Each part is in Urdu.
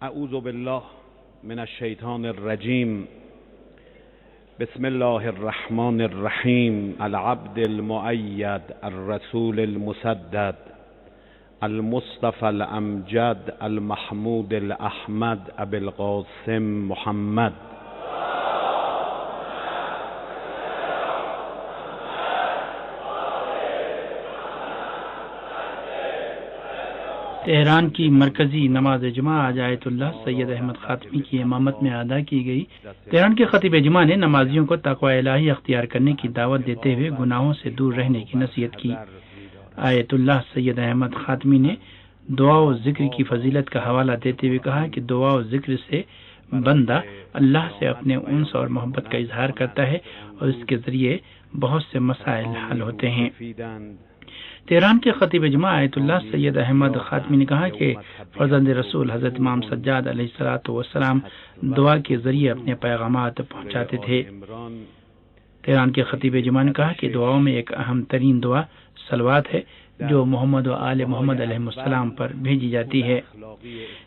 اعوذ بالله من الشیطان الرجیم. بسم الله الرحمن الرحیم. العبد المؤید الرسول المسدد المصطفى الامجد المحمود الاحمد ابی القاسم محمد. تہران کی مرکزی نماز جمعہ آج آیت اللہ سید احمد خاتمی کی امامت میں ادا کی گئی. تہران کے خطیب جمعہ نے نمازیوں کو تقوی الہی اختیار کرنے کی دعوت دیتے ہوئے گناہوں سے دور رہنے کی نصیحت کی. آیت اللہ سید احمد خاتمی نے دعا و ذکر کی فضیلت کا حوالہ دیتے ہوئے کہا کہ دعا و ذکر سے بندہ اللہ سے اپنے انس اور محبت کا اظہار کرتا ہے اور اس کے ذریعے بہت سے مسائل حل ہوتے ہیں. تہران کے خطیب جمعہ آیت اللہ سید احمد خاتمی نے کہا کہ فرزند رسول حضرت امام سجاد علیہ الصلوۃ والسلام دعا کے ذریعے اپنے پیغامات پہنچاتے تھے. تہران کے خطیب جمعہ نے کہا کہ دعاؤں میں ایک اہم ترین دعا صلوات ہے جو محمد و آل محمد علیہ السلام پر بھیجی جاتی ہے.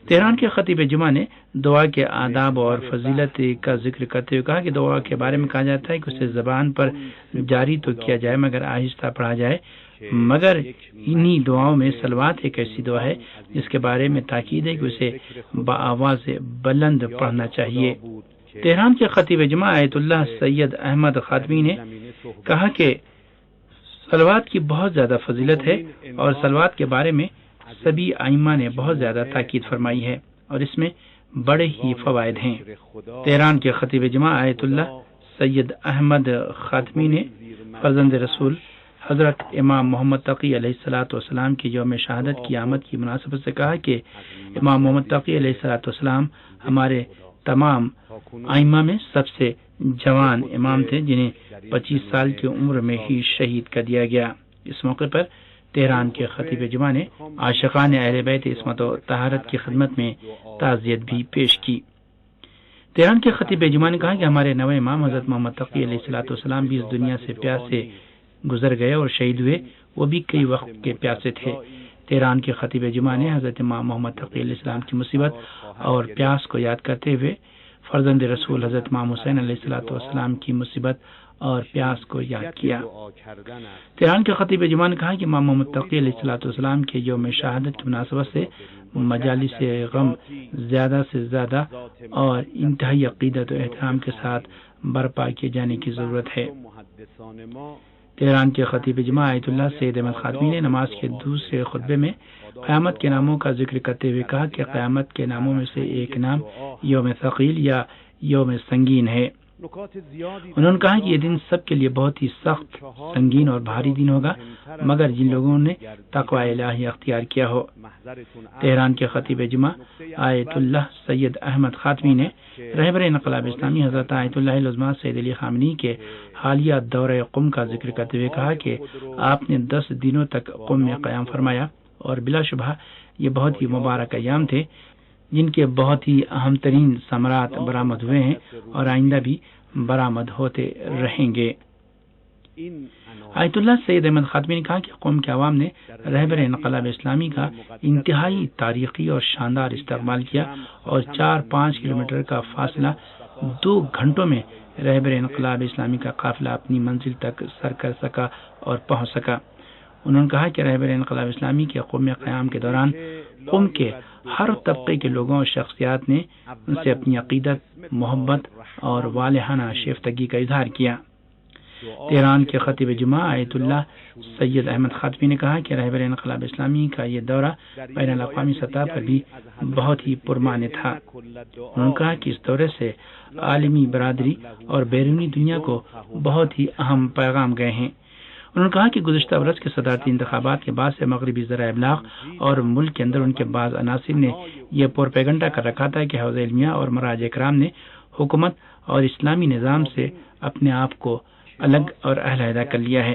تہران کے خطیب جمعہ نے دعا کے آداب اور فضیلت کا ذکر کرتے ہوئے کہا کہ دعا کے بارے میں کہا جاتا ہے کہ اسے زبان پر جاری تو کیا جائے مگر آہستہ پڑھا جائے، مگر انہی دعاؤں میں صلوات ایک ایسی دعا ہے جس کے بارے میں تاکید ہے کہ اسے بآواز بلند پڑھنا چاہیے. تہران کے خطیب جمعہ آیت اللہ سید احمد خاتمی نے کہا کہ صلوات کی بہت زیادہ فضیلت ہے اور صلوات کے بارے میں سبھی ائمہ نے بہت زیادہ تاکید فرمائی ہے اور اس میں بڑے ہی فوائد ہیں. تہران کے خطیب جمعہ آیت اللہ سید احمد خاتمی نے فرزند رسول حضرت امام محمد تقی علیہ الصلوۃ والسلام کی یوم شہادت کی آمد کی مناسبت سے کہا کہ امام محمد تقی علیہ الصلوۃ والسلام ہمارے تمام ائمہ میں سب سے جوان امام تھے جنہیں 25 سال کی عمر میں ہی شہید کر دیا گیا. اس موقع پر تہران کے خطیب جمعہ نے عاشقان اہل بیت عصمت و طہارت کی خدمت میں تعزیت بھی پیش کی. تہران کے خطیب جمعہ نے کہا کہ ہمارے نوے امام حضرت محمد تقی علیہ الصلوۃ والسلام بھی اس دنیا سے پیاس سے گزر گئے اور شہید ہوئے، وہ بھی کئی وقت کے پیاسے تھے. تہران کے خطیب جمعہ نے حضرت امام محمد تقی علیہ السلام کی مصیبت اور پیاس کو یاد کرتے ہوئے فرزند رسول حضرت امام حسین علیہ الصلوۃ والسلام کی مصیبت اور پیاس کو یاد کیا. تہران کے خطیب جمعہ نے کہا کہ امام محمد تقی علیہ الصلوۃ والسلام کے یوم شہادت کی مناسبت سے مجالس غم زیادہ سے زیادہ اور انتہائی عقیدت و احترام کے ساتھ برپا کیے جانے کی ضرورت ہے. تہران کے خطیب جمعہ آیت اللہ سید احمد خاتمی نے نماز کے دوسرے خطبے میں قیامت کے ناموں کا ذکر کرتے ہوئے کہا کہ قیامت کے ناموں میں سے ایک نام یوم ثقیل یا یوم سنگین ہے. انہوں نے کہا کہ یہ دن سب کے لیے بہت ہی سخت، سنگین اور بھاری دن ہوگا مگر جن لوگوں نے تقوی الہی اختیار کیا ہو. تہران کے خطیب جمعہ آیت اللہ سید احمد خاتمی نے رہبر انقلاب اسلامی حضرت آیت اللہ العظمی سید علی خامنئی کے حالیہ دورہ قم کا ذکر کرتے ہوئے کہا کہ آپ نے 10 دنوں تک قم میں قیام فرمایا اور بلا شبہ یہ بہت ہی مبارک ایام تھے جن کے بہت ہی اہم ترین ثمرات برآمد ہوئے ہیں اور آئندہ بھی برآمد ہوتے رہیں گے. آیت اللہ سید احمد خاتمی نے کہا کہ قوم کے عوام نے رہبر انقلاب اسلامی کا انتہائی تاریخی اور شاندار استقبال کیا اور 4-5 کلومیٹر کا فاصلہ 2 گھنٹوں میں رہبر انقلاب اسلامی کا قافلہ اپنی منزل تک سر کر سکا اور پہنچ سکا. انہوں نے کہا کہ رہبر انقلاب اسلامی کے قوم قیام کے دوران قوم کے ہر طبقے کے لوگوں اور شخصیات نے ان سے اپنی عقیدت، محبت اور والہانہ شیفتگی کا اظہار کیا. تہران کے خطیب جمعہ آیت اللہ سید احمد خاتمی نے کہا کہ رہبر انقلاب اسلامی کا یہ دورہ بین الاقوامی سطح پر بھی بہت ہی پرمعنی تھا. انہوں نے کہا کہ اس دورے سے عالمی برادری اور بیرونی دنیا کو بہت ہی اہم پیغام گئے ہیں. انہوں نے کہا کہ گزشتہ برس کے صدارتی انتخابات کے بعد سے مغربی ذرائع ابلاغ اور ملک کے اندر ان کے بعض عناصر نے یہ پروپیگنڈا کر رکھا تھا کہ حوزہ علمیہ اور مراجع کرام نے حکومت اور اسلامی نظام سے اپنے آپ کو الگ اور علیحدہ کر لیا ہے،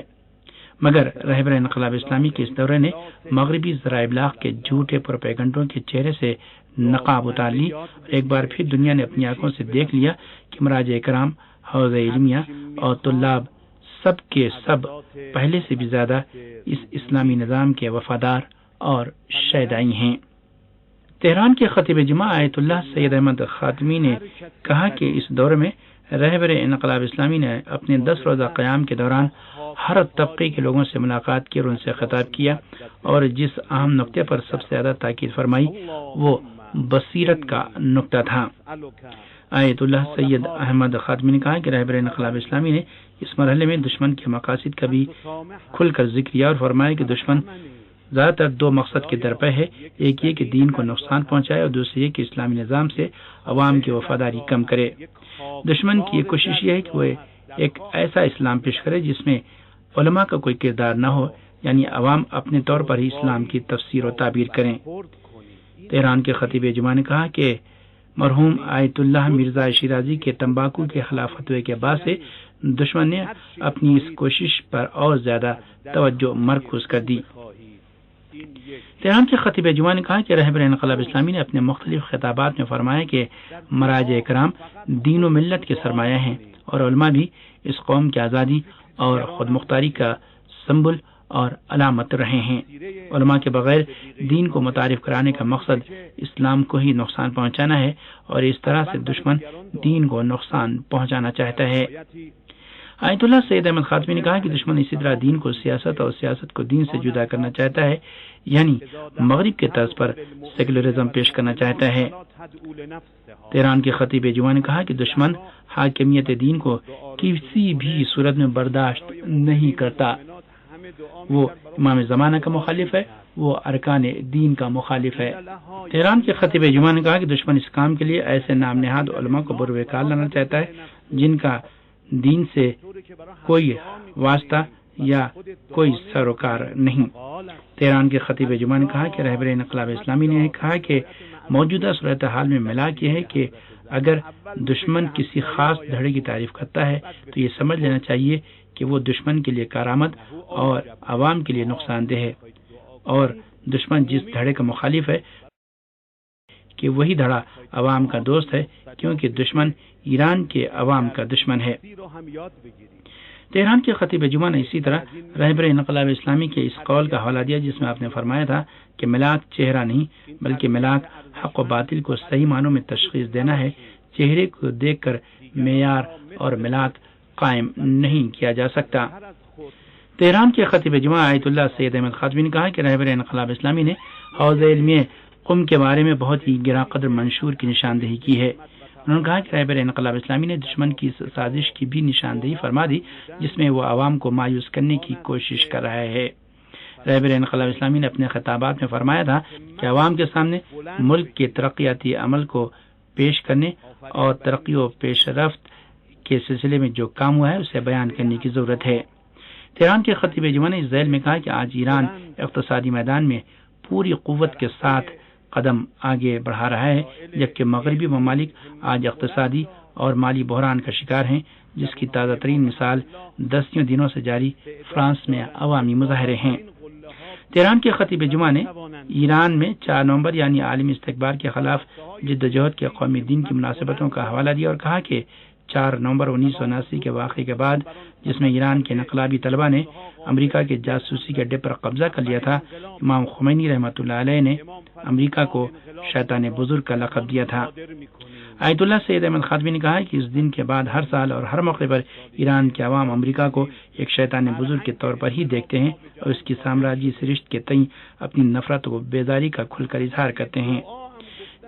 مگر رہبر انقلاب اسلامی کے اس دورے نے مغربی ذرائع ابلاغ کے جھوٹے پروپیگنڈوں کے چہرے سے نقاب اتار لی اور ایک بار پھر دنیا نے اپنی آنکھوں سے دیکھ لیا کہ مراجع کرام، حوزہ علمیہ اور طلاب سب کے سب پہلے سے بھی زیادہ اس اسلامی نظام کے وفادار اور شیدائی ہیں. تہران کے خطیب جمعہ آیت اللہ سید احمد خاتمی نے کہا کہ اس دور میں رہبر انقلاب اسلامی نے اپنے 10 روزہ قیام کے دوران ہر طبقے کے لوگوں سے ملاقات کی اور ان سے خطاب کیا، اور جس اہم نقطے پر سب سے زیادہ تاکید فرمائی وہ بصیرت کا نقطہ تھا۔ آیت اللہ سید احمد خاتمی نے کہا کہ رہبر انقلاب اسلامی نے اس مرحلے میں دشمن کے مقاصد کا بھی کھل کر ذکر کیا اور فرمایا کہ دشمن زیادہ تر 2 مقصد کے درپے ہے، ایک یہ کہ دین کو نقصان پہنچائے اور دوسری یہ کہ اسلامی نظام سے عوام کی وفاداری کم کرے۔ دشمن کی یہ کوشش یہ ہے کہ وہ ایک ایسا اسلام پیش کرے جس میں علماء کا کوئی کردار نہ ہو، یعنی عوام اپنے طور پر ہی اسلام کی تفسیر و تعبیر کریں۔ تہران کے خطیب جمعہ نے کہا کہ مرحوم آیت اللہ مرزا شیرازی کے تمباکو کے خلاف فتوے کے بعد سے دشمن نے اپنی اس کوشش پر اور زیادہ توجہ مرکوز کر دی۔ تہران کے خطیب جمعہ نے کہا کہ رہبر انقلاب اسلامی نے اپنے مختلف خطابات میں فرمایا کہ مراجع کرام دین و ملت کے سرمایہ ہیں اور علماء بھی اس قوم کی آزادی اور خود مختاری کا سمبل اور علامت رہے ہیں۔ علماء کے بغیر دین کو متعارف کرانے کا مقصد اسلام کو ہی نقصان پہنچانا ہے، اور اس طرح سے دشمن دین کو نقصان پہنچانا چاہتا ہے۔ آیت اللہ سید احمد خاتمی نے کہا کہ دشمن اسی طرح دین کو سیاست اور سیاست کو دین سے جدا کرنا چاہتا ہے، یعنی مغرب کے طرز پر سیکولرزم پیش کرنا چاہتا ہے۔ تہران کے خطیب جمعہ نے کہا کہ دشمن حاکمیت دین کو کسی بھی صورت میں برداشت نہیں کرتا، وہ امام زمانہ کا مخالف ہے، وہ ارکان دین کا مخالف ہے۔ تہران کے خطیب جمعہ نے کہا کہ دشمن اس کام کے لیے ایسے نام نہاد علماء کو بروکار لانا چاہتا ہے جن کا دین سے کوئی واسطہ یا کوئی سروکار نہیں۔ تہران کے خطیب جمعہ نے کہا کہ رہبر انقلاب اسلامی نے کہا کہ موجودہ صورتحال میں ملاک یہ ہے کہ اگر دشمن کسی خاص دھڑے کی تعریف کرتا ہے تو یہ سمجھ لینا چاہیے کہ وہ دشمن کے لیے کارآمد اور عوام کے لیے نقصان دہ ہے، اور دشمن جس دھڑے کا مخالف ہے کہ وہی دھڑا عوام کا دوست ہے، کیونکہ دشمن ایران کے عوام کا دشمن ہے۔ تہران کے خطیب جمعہ نے اسی طرح رہبر انقلاب اسلامی کے اس قول کا حوالہ دیا جس میں آپ نے فرمایا تھا کہ ملاک چہرہ نہیں بلکہ ملاک حق و باطل کو صحیح معنوں میں تشخیص دینا ہے، چہرے کو دیکھ کر معیار اور ملاک قائم نہیں کیا جا سکتا۔ تہران کے خطیب جمعہ آیت اللہ سید احمد خاتمی نے کہا کہ رہبر انقلاب اسلامی نے حوض علمیہ قم کے بارے میں بہت ہی گراں قدر منشور کی نشاندہی کی ہے۔ انہوں نے کہا کہ رہبر انقلاب اسلامی نے دشمن کی سازش کی بھی نشاندہی فرما دی جس میں وہ عوام کو مایوس کرنے کی کوشش کر رہا ہے۔ رہبر انقلاب اسلامی نے اپنے خطابات میں فرمایا تھا کہ عوام کے سامنے ملک کے ترقیاتی عمل کو پیش کرنے اور ترقی و پیش رفت کے سلسلے میں جو کام ہوا ہے اسے بیان کرنے کی ضرورت ہے۔ تہران کے خطیب جمعہ نے اس ذیل میں کہا کہ آج ایران اقتصادی میدان میں پوری قوت کے ساتھ قدم آگے بڑھا رہا ہے، جبکہ مغربی ممالک آج اقتصادی اور مالی بحران کا شکار ہیں، جس کی تازہ ترین مثال 10 دنوں سے جاری فرانس میں عوامی مظاہرے ہیں۔ تہران کے خطیب جمعہ نے ایران میں 4 نومبر یعنی عالمی استکبار کے خلاف جدوجہد کے قومی دن کی مناسبتوں کا حوالہ دیا اور کہا کہ 4 نومبر 1979 کے واقعے کے بعد جس میں ایران کے انقلابی طلبہ نے امریکہ کے جاسوسی کے اڈے پر قبضہ کر لیا تھا، امام خمینی رحمۃ اللہ علیہ نے امریکہ کو شیطان بزرگ کا لقب دیا تھا۔ آیت اللہ سید احمد خاتمی نے کہا کہ اس دن کے بعد ہر سال اور ہر موقع پر ایران کے عوام امریکہ کو ایک شیطان بزرگ کے طور پر ہی دیکھتے ہیں اور اس کی سامراجی سرشت کے تئیں اپنی نفرت و بیزاری کا کھل کر اظہار کرتے ہیں۔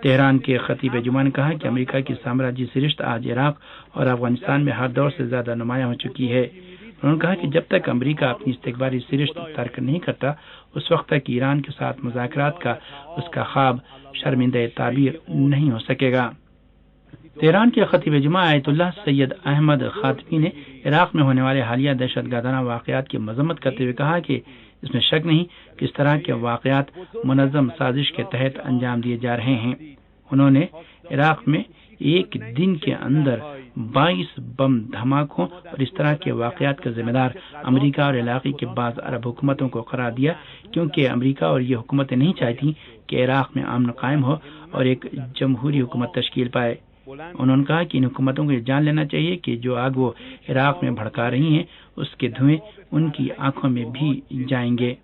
تہران کے خطیب جمعہ نے کہا کہ امریکہ کی سامراجی سرشت آج عراق اور افغانستان میں ہر دور سے زیادہ نمایاں ہو چکی ہے۔ انہوں نے کہا کہ جب تک امریکہ اپنی استکباری سرشت ترک نہیں کرتا اس وقت تک ایران کے ساتھ مذاکرات کا اس کا خواب شرمندہ تعبیر نہیں ہو سکے گا۔ تہران کے خطیب جمعہ آیت اللہ سید احمد خاتمی نے عراق میں ہونے والے حالیہ دہشت گردانہ واقعات کی مذمت کرتے ہوئے کہا کہ اس میں شک نہیں کہ اس طرح کے واقعات منظم سازش کے تحت انجام دیے جا رہے ہیں۔ انہوں نے عراق میں ایک دن کے اندر 22 بم دھماکوں اور اس طرح کے واقعات کا ذمہ دار امریکہ اور علاقے کے بعض عرب حکومتوں کو قرار دیا، کیونکہ امریکہ اور یہ حکومتیں نہیں چاہتی کہ عراق میں امن قائم ہو اور ایک جمہوری حکومت تشکیل پائے۔ انہوں نے کہا کہ ان حکومتوں کو یہ جان لینا چاہیے کہ جو آگ وہ عراق میں بھڑکا رہی ہیں اس کے دھوئیں ان کی آنکھوں میں بھی جائیں گے۔